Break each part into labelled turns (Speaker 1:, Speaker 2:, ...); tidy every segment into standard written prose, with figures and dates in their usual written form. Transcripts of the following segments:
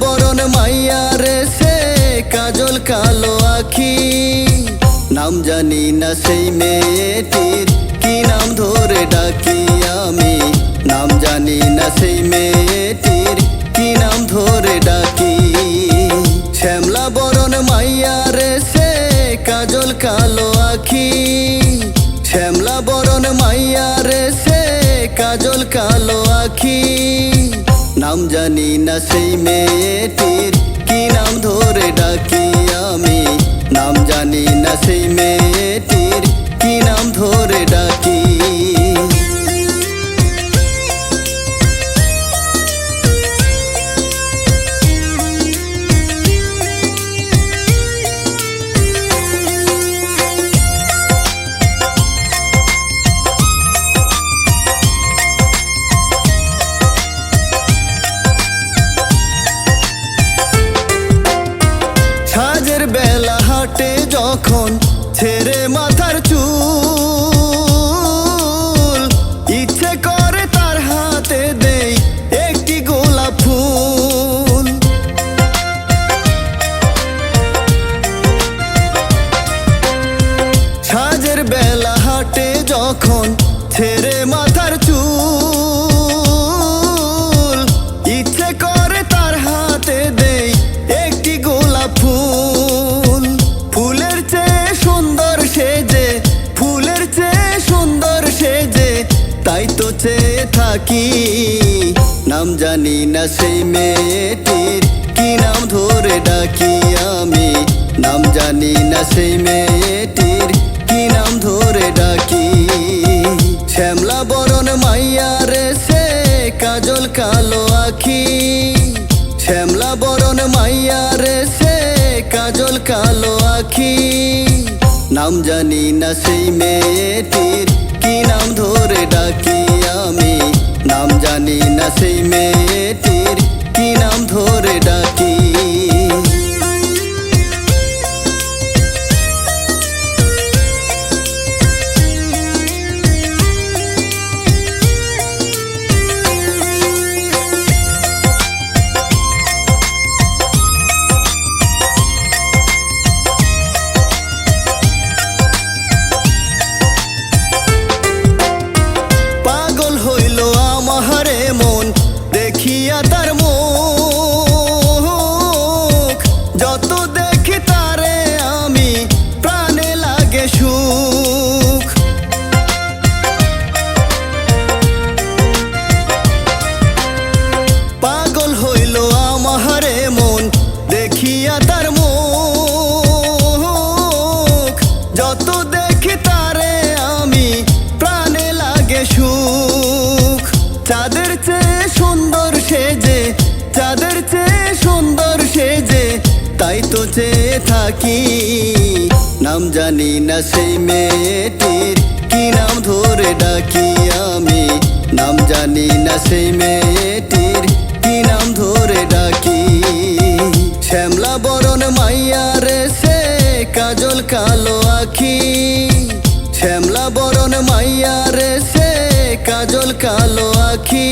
Speaker 1: বরণ মাইয়া রে সে কাজল কালো আখি। নাম জানি না সেই মেয়েটির, কি নাম ধরে ডাকি আমি। নাম জানি না সেই মেয়েটির, কি নাম ধরে ডাকি। শ্যামলা বরণ মাইয়া রে সে কাজল কালো আখি। শ্যামলা বরণ মাইয়া রে সে কাজল কালো আখি। নাম জানি না সেই মেয়েটির, কি নাম ধরে ডাকি আমি। নাম জানি না সেই মেয়েটির, কি নাম ধরে ডাকি। সাজের বেলা হাটে যখন ছেড়ে মাথার চুল, ইচ্ছে করে তার হাতে দেই একটি গোলাপ ফুল। সাজের বেলা হাটে যখন ছেড়ে মাথার চুল, ইচ্ছে করে তার হাতে দেই একটি গোলাপ ফুল। ফুলের চেয়ে সুন্দর সেজে, ফুলের চেয়ে সুন্দর সেজে, তাই তো চেয়ে থাকি। নাম জানি না সেই মেয়েটির, কি নাম ধরে ডাকি আমি। নাম জানি না সেই মেয়েটির, কি নাম ধরে ডাকি। শ্যামলা বরণ মাইয়া রে সে কাজল কালো আখি। শ্যামলা বরণ মাইয়া রে সে কাজল কালো আখি। নাম জানি না সেই মেয়েটির, কি নাম ধরে ডাকি আমি। নাম জানি না সেই মেয়েটির, কি নাম ধরে ডাকি। মন দেখিয়া তার মুখ, যত দেখি তারে আমি প্রাণে লাগে সুখ। পাগল হইল আমারে মন দেখিয়া তার মুখ, যত দেখি তারে আমি প্রাণে লাগে সুখ। চাঁদের চেয়ে সুন্দর সেজে, চাঁদের চেয়ে সুন্দর সেজে, তাই তো চেয়ে থাকি। নাম জানি না সেই মেয়েটির, কি নাম ধরে ডাকি আমি। নাম জানি না সেই মেয়েটির, কি নাম ধরে ডাকি। শ্যামলা বরণ মাইয়া রে সে কাজল কালো আখি। শ্যামলা বরণ মাইয়া রে সে কাজল কালো আখি।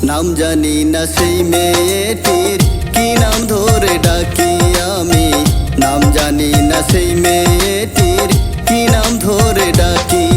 Speaker 1: নাম জানি না সেই মেয়েটির, কি নাম ধরে ডাকি আমি। নাম জানি না সেই মেয়েটির, কি নাম ধরে ডাকি।